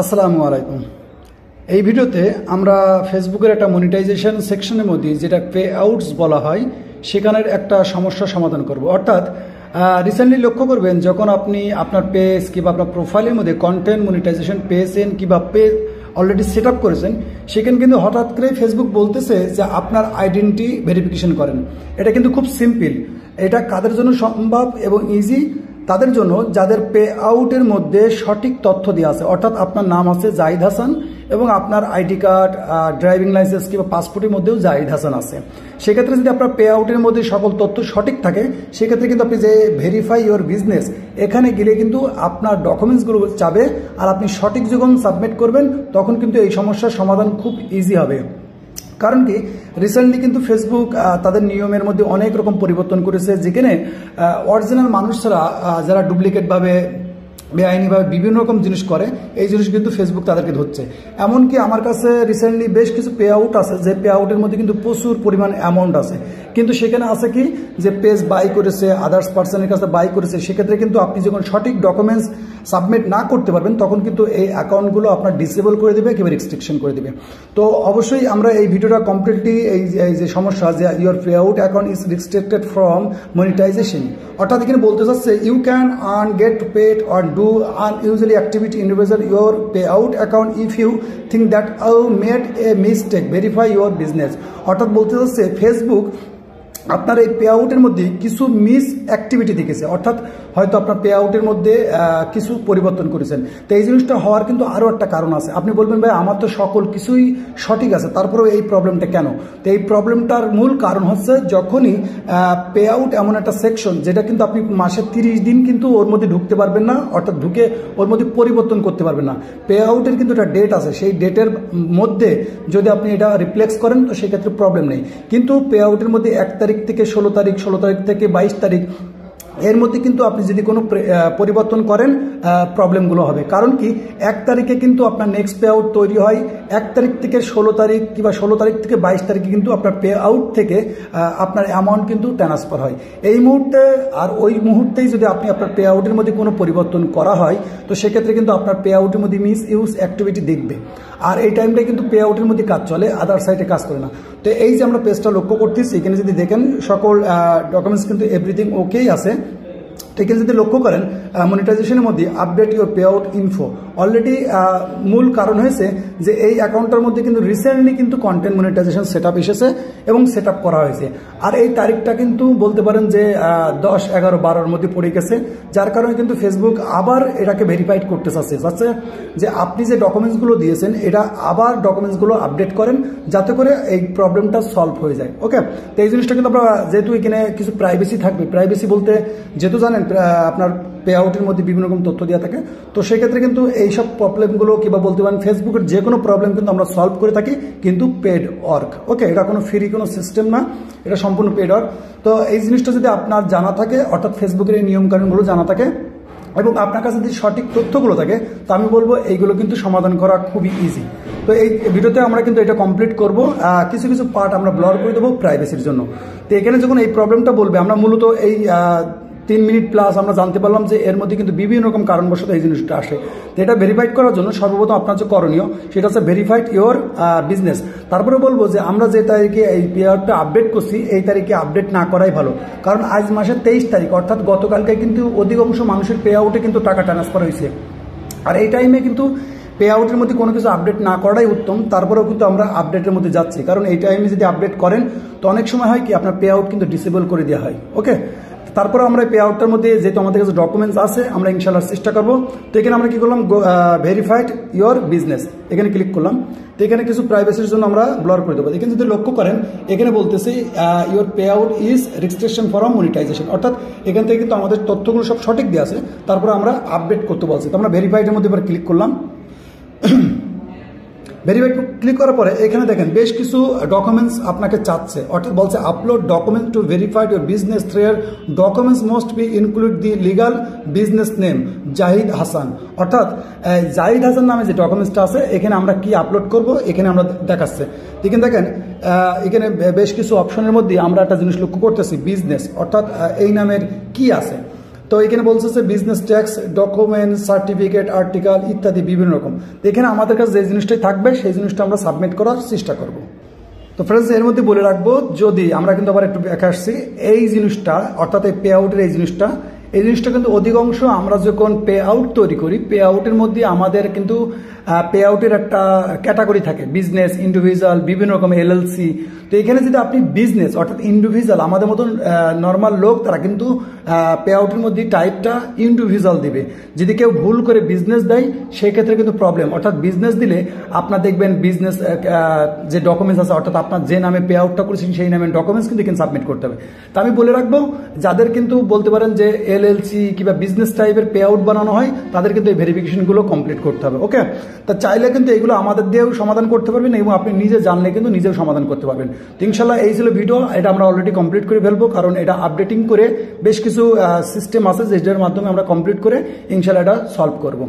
আসসালামু আলাইকুম। এই ভিডিওতে আমরা ফেসবুকের একটা মনিটাইজেশন সেকশনের মধ্যে যেটা পে আউটস বলা হয় সেখানের একটা সমস্যার সমাধান করব। অর্থাৎ রিসেন্টলি লক্ষ্য করবেন যখন আপনি আপনার পেজ কিংবা আপনার প্রোফাইলের মধ্যে কন্টেন্ট মনিটাইজেশন পেয়েছেন কিংবা পেজ অলরেডি সেট আপ করেছেন, সেখানে কিন্তু হঠাৎ করে ফেসবুক বলতেছে যে আপনার আইডেন্টিটি ভেরিফিকেশন করেন। এটা কিন্তু খুব সিম্পল। এটা কাদের জন্য সম্ভব এবং ইজি? তাদের জন্য যাদের পে আউটের মধ্যে সঠিক তথ্য দেওয়া আছে, অর্থাৎ আপনার নাম আছে জাহিদ হাসান এবং আপনার আইডি কার্ড, ড্রাইভিং লাইসেন্স কিংবা পাসপোর্টের মধ্যেও জাহিদ হাসান আছে। সেক্ষেত্রে যদি আপনার পে আউটের মধ্যে সকল তথ্য সঠিক থাকে, সেক্ষেত্রে কিন্তু আপনি যে ভেরিফাই ইওর বিজনেস এখানে গেলে কিন্তু আপনার ডকুমেন্টসগুলো চাবে, আর আপনি সঠিক যখন সাবমিট করবেন তখন কিন্তু এই সমস্যার সমাধান খুব ইজি হবে। কারণ কি, রিসেন্টলি কিন্তু ফেসবুক তাদের নিয়মের মধ্যে অনেক রকম পরিবর্তন করেছে, যেখানে অরিজিনাল মানুষরা যারা ডুপ্লিকেটভাবে বেআইনিভাবে বিভিন্ন রকম জিনিস করে, এই জিনিস কিন্তু ফেসবুক তাদেরকে ধরছে। এমনকি আমার কাছে রিসেন্টলি বেশ কিছু পে আউট আছে, যে পে আউটের মধ্যে কিন্তু প্রচুর পরিমাণ অ্যামাউন্ট আছে, কিন্তু সেখানে আছে কি যে পেজ বাই করেছে, আদার্স পার্সনের কাছে বাই করেছে। সেক্ষেত্রে কিন্তু আপনি যখন সঠিক ডকুমেন্টস সাবমিট না করতে পারবেন, তখন কিন্তু এই অ্যাকাউন্টগুলো আপনার ডিসেবল করে দেবে কিংবা রেস্ট্রিকশন করে দেবে। তো অবশ্যই আমরা এই ভিডিওটা কমপ্লিটলি এই যে সমস্যা যে your pay out account is restricted from monetisation, অর্থাৎ এখানে বলতে চাচ্ছে you can earn, get paid or do unusually activity individual your payout account if you think that you made a mistake, verify your business। অর্থাৎ বলতে চাচ্ছে Facebook আপনার এই pay আউটের মধ্যে কিছু মিস অ্যাক্টিভিটি দেখেছে, অর্থাৎ হয়তো আপনার পে আউটের মধ্যে কিছু পরিবর্তন করেছেন। তো এই জিনিসটা হওয়ার কিন্তু আরও একটা কারণ আছে। আপনি বলবেন ভাই আমার তো সকল কিছুই সঠিক আছে, তারপরেও এই প্রবলেমটা কেন? তো এই প্রবলেমটার মূল কারণ হচ্ছে যখনই পে আউট এমন একটা সেকশন যেটা কিন্তু আপনি মাসে 30 দিন কিন্তু ওর মধ্যে ঢুকতে পারবেন না, অর্থাৎ ঢুকে ওর মধ্যে পরিবর্তন করতে পারবেন না। পে আউটের কিন্তু একটা ডেট আছে, সেই ডেটের মধ্যে যদি আপনি এটা রিপ্লেক্স করেন তো সেক্ষেত্রে প্রবলেম নেই। কিন্তু পে আউটের মধ্যে 1 তারিখ থেকে 16 তারিখ, 16 তারিখ থেকে 22 তারিখ, এর মধ্যে কিন্তু আপনি যদি কোনো পরিবর্তন করেন প্রবলেমগুলো হবে। কারণ কি, 1 তারিখে কিন্তু আপনার নেক্সট পে আউট তৈরি হয়, 1 তারিখ থেকে 16 তারিখ কিংবা 16 তারিখ থেকে 22 তারিখে কিন্তু আপনার পে আউট থেকে আপনার অ্যামাউন্ট কিন্তু ট্রান্সফার হয়। এই মুহূর্তে আর ওই মুহূর্তেই যদি আপনি আপনার পে আউটের মধ্যে কোনো পরিবর্তন করা হয়, তো সেক্ষেত্রে কিন্তু আপনার পে আউটের মধ্যে মিস ইউজ অ্যাক্টিভিটি দেখবে, আর এই টাইমটা কিন্তু পে আউটের মধ্যে কাজ চলে, আদার সাইডে কাজ করে না। তো এই যে আমরা পেজটা লক্ষ্য করতেছি, এখানে যদি দেখেন সকল ডকুমেন্টস কিন্তু এভরিথিং ওকেই আছে। তো এখানে যদি লক্ষ্য করেন মনিটাইজেশনের মধ্যে update your pay out info, already মূল কারণ হয়েছে যে এই অ্যাকাউন্টটার মধ্যে কিন্তু রিসেন্টলি কিন্তু কন্টেন্ট মনিটাইজেশন সেট আপ এসেছে এবং সেট আপ করা হয়েছে, আর এই তারিখটা কিন্তু বলতে পারেন যে 10, 11, 12-র মধ্যে পড়ে গেছে, যার কারণে কিন্তু ফেসবুক আবার এটাকে ভেরিফাইড করতে চাচ্ছে যে আপনি যে ডকুমেন্টসগুলো দিয়েছেন এটা আবার ডকুমেন্টসগুলো আপডেট করেন, যাতে করে এই প্রবলেমটা সলভ হয়ে যায়। ওকে, তো এই জিনিসটা কিন্তু আমরা যেহেতু এখানে কিছু প্রাইভেসি থাকবে, প্রাইভেসি বলতে যেহেতু জানেন আপনার পে আউটের মধ্যে বিভিন্ন রকম তথ্য দেওয়া থাকে, তো সেক্ষেত্রে কিন্তু এইসব প্রবলেমগুলো কিংবা বলতে পারেন ফেসবুকের যে কোনো প্রবলেম কিন্তু আমরা সলভ করে থাকি, কিন্তু পেড ওয়ার্ক। ওকে, এটা কোনো ফ্রি কোনো সিস্টেম না, এটা সম্পূর্ণ পেড ওয়ার্ক। তো এই জিনিসটা যদি আপনার জানা থাকে, অর্থাৎ ফেসবুকের এই নিয়মকানুনগুলো জানা থাকে এবং আপনার কাছে যদি সঠিক তথ্যগুলো থাকে, তো আমি বলবো এইগুলো কিন্তু সমাধান করা খুবই ইজি। তো এই ভিডিওতে আমরা কিন্তু এটা কমপ্লিট করব, কিছু কিছু পার্ট আমরা ব্লার করে দেবো প্রাইভেসির জন্য। তো এখানে যখন এই প্রবলেমটা বলবে, আমরা মূলত এই 3 মিনিট প্লাস আমরা জানতে পারলাম যে এর মধ্যে কিন্তু বিভিন্ন রকম কারণবশত এই জিনিসটা আসে। তো এটা ভেরিফাইড করার জন্য সর্বপ্রথম আপনার যে করণীয় সেটা হচ্ছে ভেরিফাইড ইওর বিজনেস। তারপরে বলবো যে আমরা যে তারিখে এই পে আউটটা আপডেট করছি, এই তারিখে আপডেট না করাই ভালো, কারণ আজ মাসের 23 তারিখ, অর্থাৎ গতকালকে কিন্তু অধিকাংশ মানুষের পে আউটে কিন্তু টাকা ট্রান্সফার হয়েছে, আর এই টাইমে কিন্তু পে আউটের মধ্যে কোনো কিছু আপডেট না করাই উত্তম। তারপরেও কিন্তু আমরা আপডেটের মধ্যে যাচ্ছি, কারণ এই টাইমে যদি আপডেট করেন তো অনেক সময় হয় কি আপনার পে আউট কিন্তু ডিসেবল করে দেওয়া হয়। ওকে, তারপরে আমরা পে আউটটার মধ্যে যেহেতু আমাদের কাছে ডকুমেন্টস আছে, আমরা ইনশাআল্লাহ চেষ্টা করবো। তো এখানে আমরা কি করলাম, ভেরিফাইড ইওর বিজনেস, এখানে ক্লিক করলাম। তো এখানে কিছু প্রাইভেসির জন্য আমরা ব্লার করে দেবো। এখানে যদি লক্ষ্য করেন, এখানে বলতেছি your pay out is registration for monetisation, অর্থাৎ এখান থেকে কিন্তু আমাদের তথ্যগুলো সব সঠিক দেওয়া আছে, তারপরে আমরা আপডেট করতে বলছি। তো আমরা ভেরিফাইডের মধ্যে এবার ক্লিক করলাম। ভেরিফাইড ক্লিক করার পরে এখানে দেখেন বেশ কিছু ডকুমেন্টস আপনাকে চাচ্ছে, অর্থাৎ বলছে upload document to verified your business their documents must be include the legal business name Zahid Hasan, অর্থাৎ জাহিদ হাসান নামে যে ডকুমেন্টসটা আছে এখানে আমরা কি আপলোড করব এখানে আমরা দেখাচ্ছে। এখানে দেখেন এখানে বেশ কিছু অপশনের মধ্যে আমরা একটা জিনিস লক্ষ্য করতেছি, বিজনেস, অর্থাৎ এই নামের কি আছে। তো এখানে বলছে যে business tax, document, certificate, article ইত্যাদি বিভিন্ন রকম। তো এখানে আমাদের কাছে যে জিনিসটাই থাকবে সেই জিনিসটা আমরা সাবমিট করার চেষ্টা করব। তো ফ্রেন্ডস, এর মধ্যে বলে রাখবো, যদি আমরা কিন্তু আবার একটু দেখে আসছি, এই জিনিসটা অর্থাৎ এই পে আউটের এই জিনিসটা কিন্তু অধিকাংশ আমরা যখন পে আউট তৈরি করি, পে আউটের মধ্যে আমাদের কিন্তু পে আউটের একটা ক্যাটাগরি থাকে, বিজনেস, ইন্ডিভিজুয়াল, বিভিন্ন রকম এলএলসি। তো এখানে যদি আপনি বিজনেস অর্থাৎ ইন্ডিভিজুয়াল, আমাদের মতন নর্মাল লোক, তারা কিন্তু পে আউটের মধ্যে টাইপটা ইন্ডিভিজুয়াল দিবে। যদি কেউ ভুল করে বিজনেস দেয় সেই ক্ষেত্রে কিন্তু প্রবলেম। অর্থাৎ বিজনেস দিলে আপনার দেখবেন বিজনেস যে ডকুমেন্টস আছে, অর্থাৎ আপনার যে নামে পে আউটটা করেছেন সেই নামে ডকুমেন্টস কিন্তু এখানে সাবমিট করতে হবে। তা আমি বলে রাখবো, যাদের কিন্তু বলতে পারেন যে এলএলসি কিংবা বিজনেস টাইপের পে আউট বানানো হয়, তাদের কিন্তু এই ভেরিফিকেশনগুলো কমপ্লিট করতে হবে। ওকে, তা চাইলে কিন্তু এগুলো আমাদের দিয়েও সমাধান করতে পারবেন এবং আপনি নিজে জানলে কিন্তু নিজেও সমাধান করতে পারবেন। তো ইনশাল্লাহ এই ছিল ভিডিও, এটা আমরা অলরেডি কমপ্লিট করে ফেলবো, কারণ এটা আপডেটিং করে বেশ কিছু সিস্টেম আছে যেটার মাধ্যমে আমরা কমপ্লিট করে ইনশাল্লাহ এটা সলভ করবো।